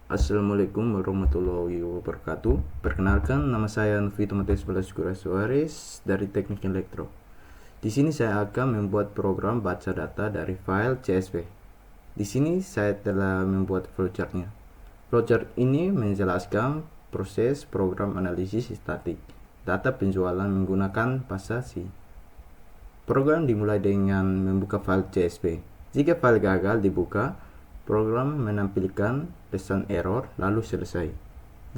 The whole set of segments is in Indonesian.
Assalamualaikum warahmatullahi wabarakatuh. Perkenalkan, nama saya Novito Matias Balasugura Suarez dari Teknik Elektro. Di sini saya akan membuat program baca data dari file CSV. Di sini saya telah membuat flowchartnya. Flowchart ini menjelaskan proses program analisis statik data penjualan menggunakan bahasa C. Program dimulai dengan membuka file CSV. Jika file gagal dibuka, program menampilkan pesan error lalu selesai.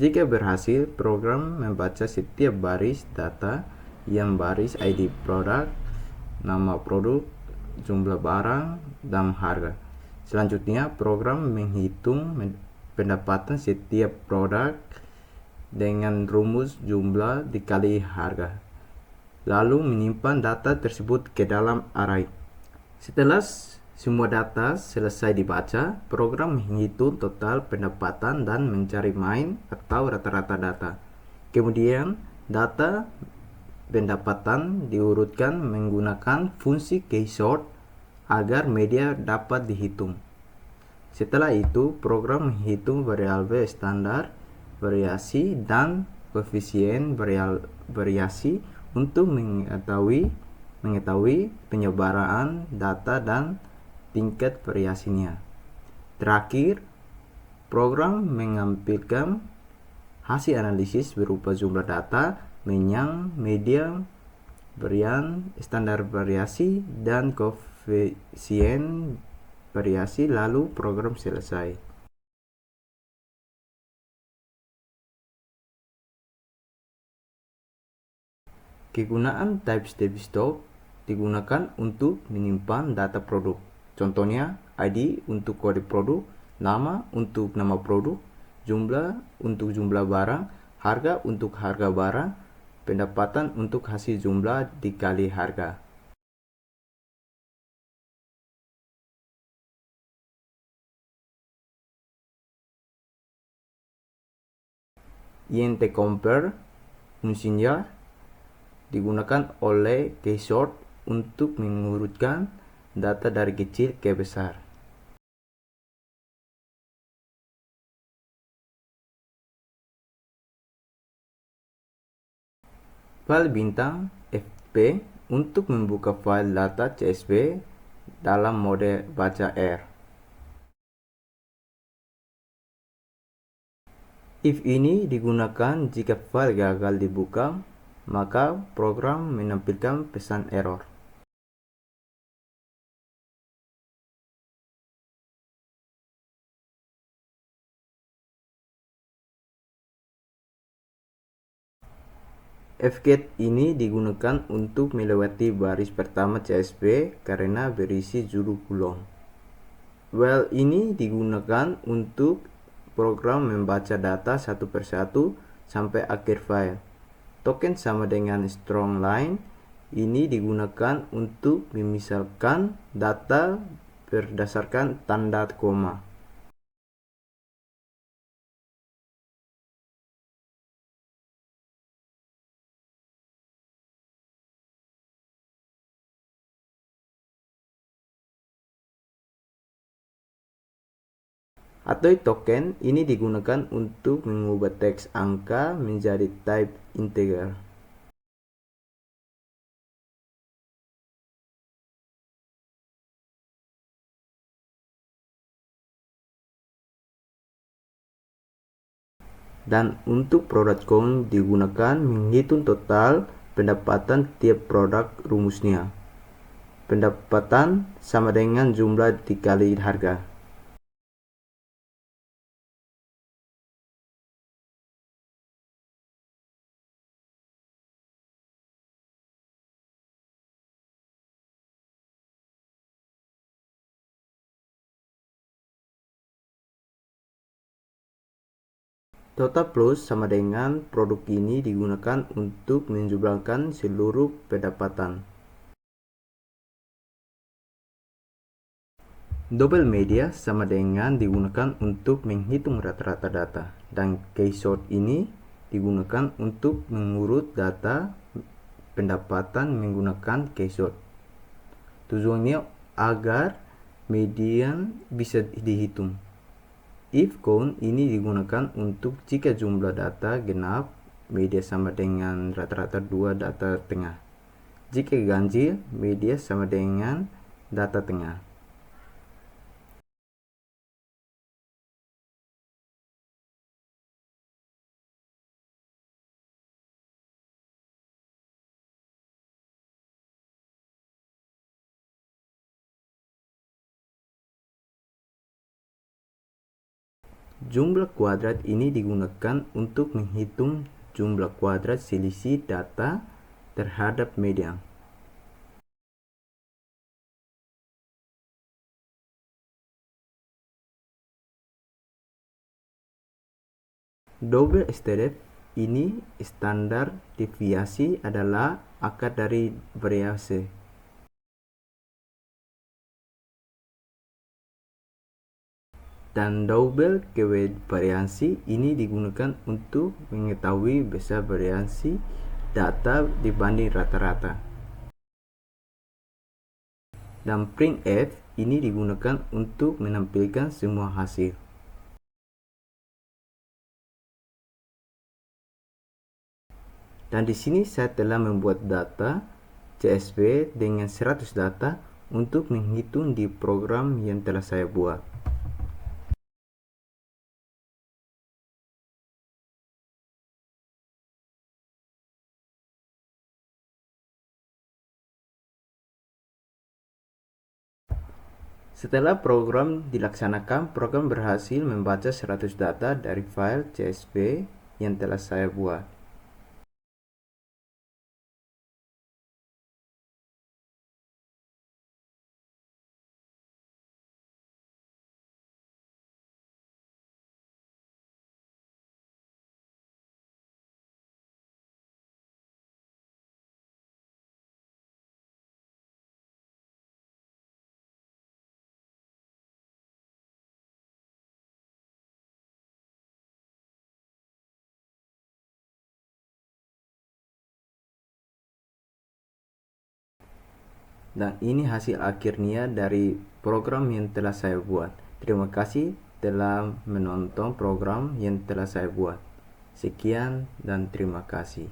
Jika berhasil, program membaca setiap baris data yang baris ID produk, nama produk, jumlah barang, dan harga. Selanjutnya, program menghitung pendapatan setiap produk dengan rumus jumlah dikali harga, lalu menyimpan data tersebut ke dalam array. Setelah semua data selesai dibaca, program menghitung total pendapatan dan mencari mean atau rata-rata data. Kemudian, data pendapatan diurutkan menggunakan fungsi keysort agar media dapat dihitung. Setelah itu, program menghitung variabel standar, variasi, dan koefisien variasi untuk mengetahui penyebaran data dan tingkat variasinya. Terakhir, program menampilkan hasil analisis berupa jumlah data, mean, median, varian, standar variasi, dan koefisien variasi, lalu program selesai. Kegunaan type stop digunakan untuk menyimpan data produk. Contohnya, ID untuk kode produk, nama untuk nama produk, jumlah untuk jumlah barang, harga untuk harga barang, pendapatan untuk hasil jumlah dikali harga. int compare fungsinya digunakan oleh keysort untuk mengurutkan data dari kecil ke besar. File bintang FP untuk membuka file data CSV dalam mode baca R. If ini digunakan jika file gagal dibuka, maka program menampilkan pesan error. Fget ini digunakan untuk melewati baris pertama CSV karena berisi judul kolom. While ini digunakan untuk program membaca data satu persatu sampai akhir file. Token sama dengan strong line ini digunakan untuk memisahkan data berdasarkan tanda koma. Atau token ini digunakan untuk mengubah teks angka menjadi type integer. Dan untuk product count digunakan menghitung total pendapatan tiap produk rumusnya. Pendapatan sama dengan jumlah dikali harga. Total plus sama dengan produk ini digunakan untuk menjumlahkan seluruh pendapatan. Double media sama dengan digunakan untuk menghitung rata-rata data, dan keysort ini digunakan untuk mengurut data pendapatan menggunakan keysort. Tujuannya agar median bisa dihitung. If count ini digunakan untuk jika jumlah data genap, media sama dengan rata-rata 2 data tengah. Jika ganjil, media sama dengan data tengah. Jumlah kuadrat ini digunakan untuk menghitung jumlah kuadrat selisih data terhadap media. Double standard ini standar deviasi adalah akar dari variasi. Dan double variansi ini digunakan untuk mengetahui besar variasi data dibanding rata-rata. Dan printf ini digunakan untuk menampilkan semua hasil. Dan di sini saya telah membuat data CSV dengan 100 data untuk menghitung di program yang telah saya buat. Setelah program dilaksanakan, program berhasil membaca 100 data dari file CSV yang telah saya buat. Dan ini hasil akhirnya dari program yang telah saya buat. Terima kasih telah menonton program yang telah saya buat. Sekian dan terima kasih.